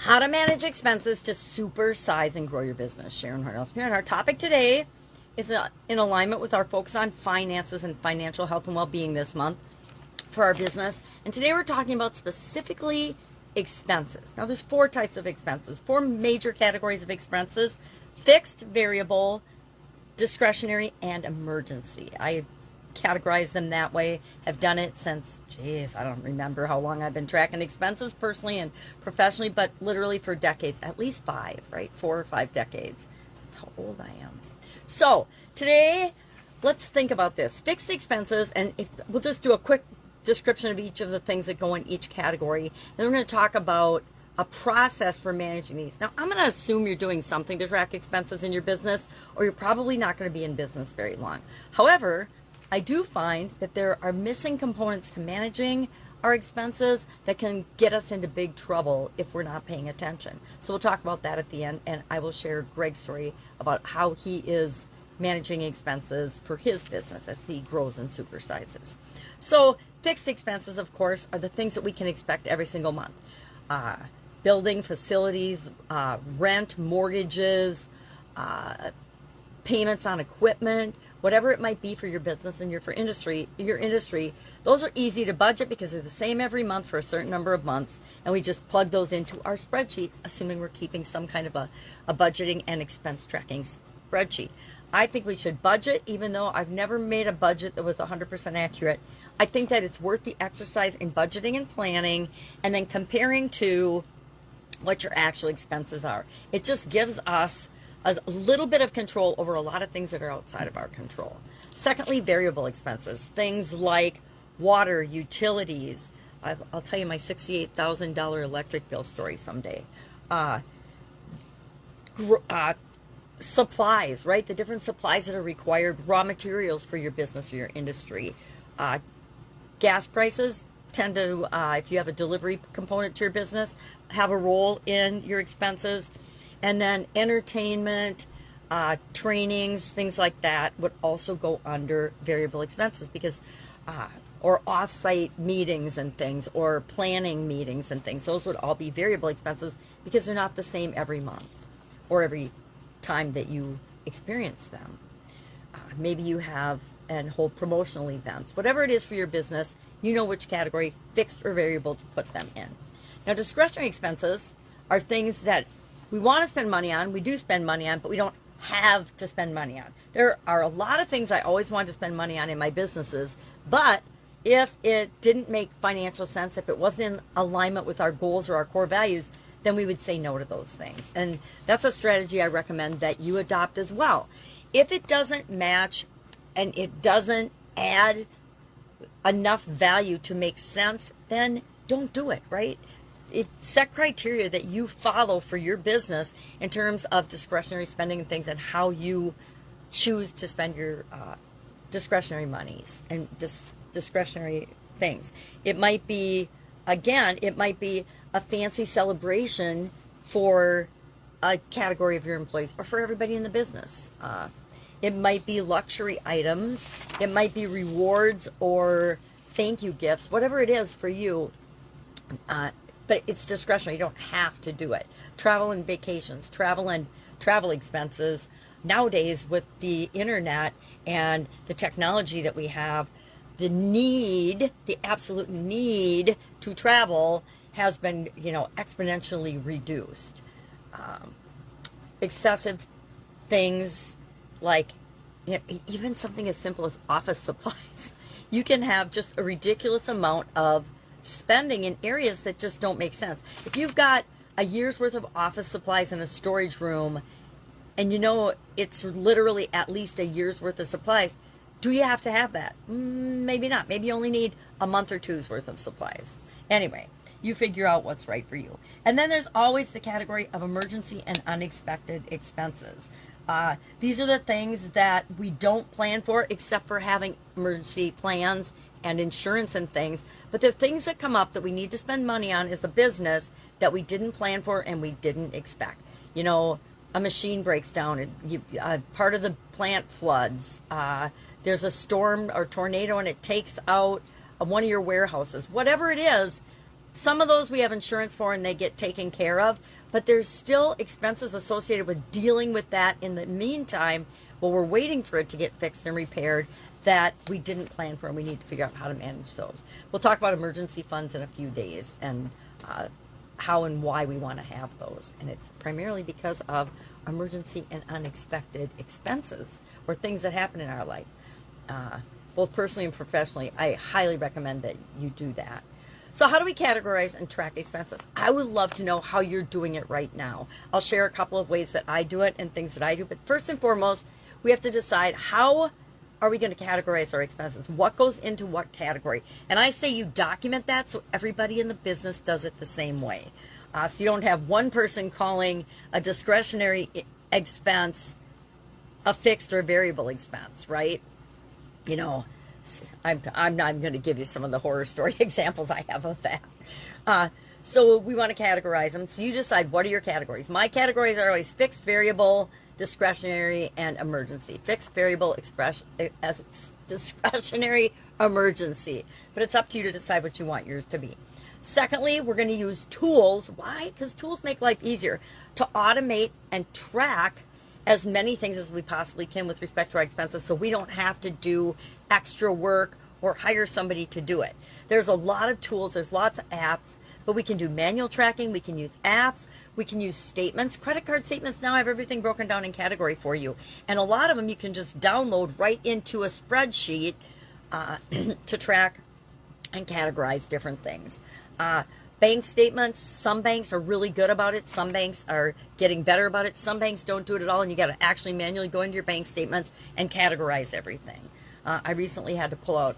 How to manage expenses to supersize and grow your business. Sharon Horne-Ellstrom. And our topic today is in alignment with our focus on finances and financial health and well-being this month for our business. And today we're talking about specifically expenses. Now there's 4 types of expenses, 4 major categories of expenses: fixed, variable, discretionary, and emergency. I categorize them that way, have done it since, I don't remember how long I've been tracking expenses personally and professionally, but literally for decades, at least 5, right? 4 or 5 decades. That's how old I am. So today, let's think about this. Fixed expenses, and we'll just do a quick description of each of the things that go in each category. Then we're going to talk about a process for managing these. Now, I'm going to assume you're doing something to track expenses in your business, or you're probably not going to be in business very long. However, I do find that there are missing components to managing our expenses that can get us into big trouble if we're not paying attention. So we'll talk about that at the end, and I will share Greg's story about how he is managing expenses for his business as he grows and supersizes. So fixed expenses, of course, are the things that we can expect every single month. Building, facilities, rent, mortgages, payments on equipment, whatever it might be for your business and your industry, those are easy to budget because they're the same every month for a certain number of months, and we just plug those into our spreadsheet, assuming we're keeping some kind of a budgeting and expense tracking spreadsheet. I think we should budget, even though I've never made a budget that was 100% accurate. I think that it's worth the exercise in budgeting and planning, and then comparing to what your actual expenses are. It just gives us a little bit of control over a lot of things that are outside of our control. Secondly, variable expenses, things like water, utilities. I'll tell you my $68,000 electric bill story someday. Supplies, right? The different supplies that are required, raw materials for your business or your industry. Gas prices tend to, if you have a delivery component to your business, have a role in your expenses. And then entertainment, trainings, things like that would also go under variable expenses because, or off-site meetings and things, or planning meetings and things. Those would all be variable expenses because they're not the same every month or every time that you experience them. Maybe you have and hold promotional events. Whatever it is for your business, you know which category, fixed or variable, to put them in. Now, discretionary expenses are things that we want to spend money on, we do spend money on, but we don't have to spend money on. There are a lot of things I always wanted to spend money on in my businesses, but if it didn't make financial sense, if it wasn't in alignment with our goals or our core values, then we would say no to those things. And that's a strategy I recommend that you adopt as well. If it doesn't match and it doesn't add enough value to make sense, then don't do it, right? Set criteria that you follow for your business in terms of discretionary spending and things, and how you choose to spend your discretionary monies and discretionary things. It might be, again, it might be a fancy celebration for a category of your employees or for everybody in the business. It might be luxury items. It might be rewards or thank you gifts, whatever it is for you. But it's discretionary. You don't have to do it. Travel and vacations, travel expenses. Nowadays, with the internet and the technology that we have, the absolute need to travel has been, exponentially reduced. Excessive things like, even something as simple as office supplies. You can have just a ridiculous amount of spending in areas that just don't make sense. If you've got a year's worth of office supplies in a storage room, and it's literally at least a year's worth of supplies, do you have to have that? Maybe not. Maybe you only need a month or two's worth of supplies. Anyway, you figure out what's right for you. And then there's always the category of emergency and unexpected expenses. These are the things that we don't plan for, except for having emergency plans and insurance and things. But the things that come up that we need to spend money on as a business that we didn't plan for and we didn't expect. A machine breaks down, and part of the plant floods. There's a storm or tornado and it takes out one of your warehouses. Whatever it is, some of those we have insurance for and they get taken care of, but there's still expenses associated with dealing with that in the meantime while we're waiting for it to get fixed and repaired that we didn't plan for, and we need to figure out how to manage those. We'll talk about emergency funds in a few days and how and why we want to have those. And it's primarily because of emergency and unexpected expenses or things that happen in our life. Both personally and professionally, I highly recommend that you do that. So how do we categorize and track expenses? I would love to know how you're doing it right now. I'll share a couple of ways that I do it and things that I do. But first and foremost, we have to decide, how are we going to categorize our expenses? What goes into what category? And I say you document that so everybody in the business does it the same way. So you don't have one person calling a discretionary expense a fixed or variable expense, right? You know, I'm not going to give you some of the horror story examples I have of that. So we want to categorize them. So you decide, what are your categories? My categories are always fixed, variable, discretionary, and emergency. Fixed, variable, discretionary, emergency. But it's up to you to decide what you want yours to be. Secondly, we're going to use tools. Why? Because tools make life easier to automate and track as many things as we possibly can with respect to our expenses, so we don't have to do extra work or hire somebody to do it. There's a lot of tools, there's lots of apps, but we can do manual tracking, we can use apps, we can use statements. Credit card statements now have everything broken down in category for you. And a lot of them you can just download right into a spreadsheet to track and categorize different things. Bank statements, some banks are really good about it. Some banks are getting better about it. Some banks don't do it at all, and you got to actually manually go into your bank statements and categorize everything. I recently had to pull out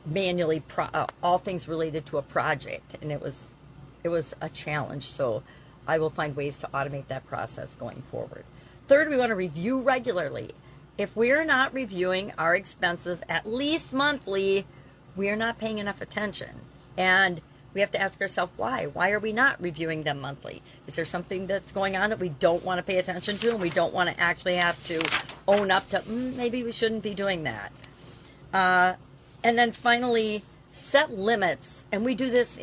manually all things related to a project, and it was a challenge. So I will find ways to automate that process going forward. Third, we want to review regularly. If we're not reviewing our expenses at least monthly, we are not paying enough attention. And we have to ask ourselves why. Why are we not reviewing them monthly? Is there something that's going on that we don't want to pay attention to and we don't want to actually have to own up to, maybe we shouldn't be doing that? And then finally, set limits. And we do this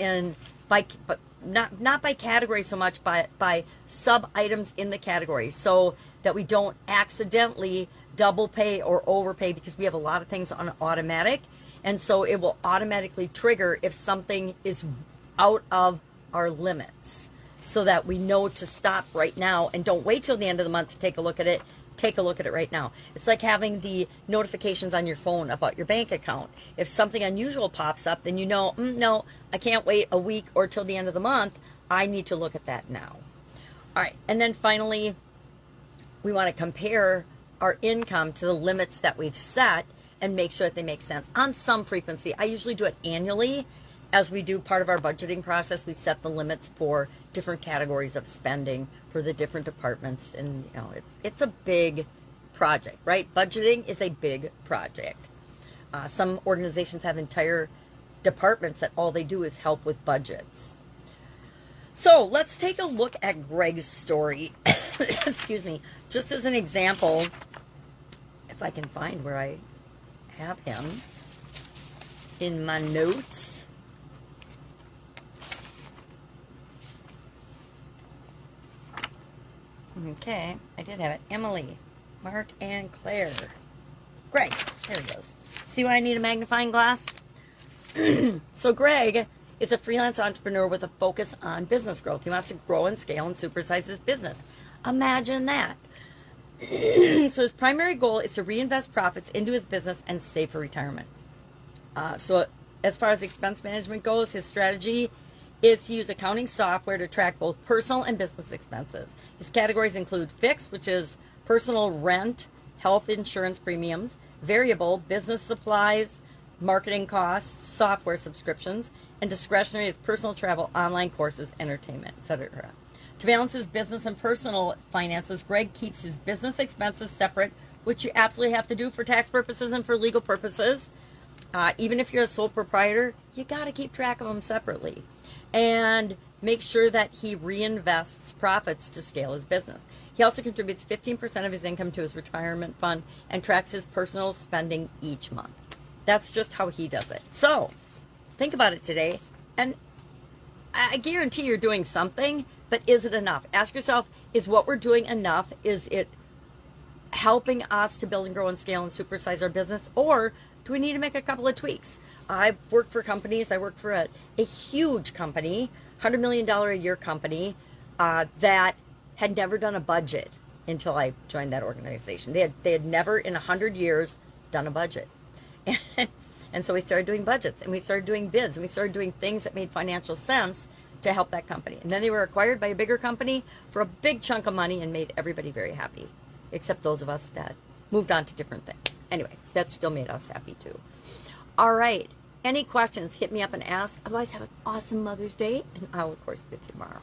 but not by category so much, by sub-items in the category, so that we don't accidentally double pay or overpay, because we have a lot of things on automatic. And so it will automatically trigger if something is out of our limits, so that we know to stop right now and don't wait till the end of the month to take a look at it. Take a look at it right now. It's like having the notifications on your phone about your bank account. If something unusual pops up, then you know, no, I can't wait a week or till the end of the month. I need to look at that now. All right. And then finally, we want to compare our income to the limits that we've set and make sure that they make sense on some frequency. I usually do it annually. As we do part of our budgeting process, we set the limits for different categories of spending for the different departments. And you know, it's a big project, right? Budgeting is a big project. Some organizations have entire departments that all they do is help with budgets. So let's take a look at Greg's story. Excuse me. Just as an example, if I can find where I have him in my notes. Okay, I did have it. Emily, Mark, and Claire. Greg, there he goes. See why I need a magnifying glass? So Greg is a freelance entrepreneur with a focus on business growth. He wants to grow and scale and supersize his business. Imagine that. So his primary goal is to reinvest profits into his business and save for retirement. So as far as expense management goes, his strategy is to use accounting software to track both personal and business expenses. His categories include fixed, which is personal rent, health insurance premiums; variable, business supplies, marketing costs, software subscriptions; and discretionary is personal travel, online courses, entertainment, etc. To balance his business and personal finances, Greg keeps his business expenses separate, which you absolutely have to do for tax purposes and for legal purposes. Even if you're a sole proprietor, you got to keep track of them separately. And make sure that he reinvests profits to scale his business. He also contributes 15% of his income to his retirement fund and tracks his personal spending each month. That's just how he does it. So think about it today and I guarantee you're doing something, but is it enough? Ask yourself, is what we're doing enough? Is it helping us to build and grow and scale and supersize our business? Or do we need to make a couple of tweaks? I've worked for companies. I worked for a huge company, $100 million a year company, that had never done a budget until I joined that organization. They had never in 100 years done a budget. And so we started doing budgets, and we started doing bids, and we started doing things that made financial sense to help that company. And then they were acquired by a bigger company for a big chunk of money and made everybody very happy, except those of us that moved on to different things. Anyway, that still made us happy too. All right. Any questions, hit me up and ask. Otherwise, have an awesome Mother's Day, and I'll, of course, bid tomorrow.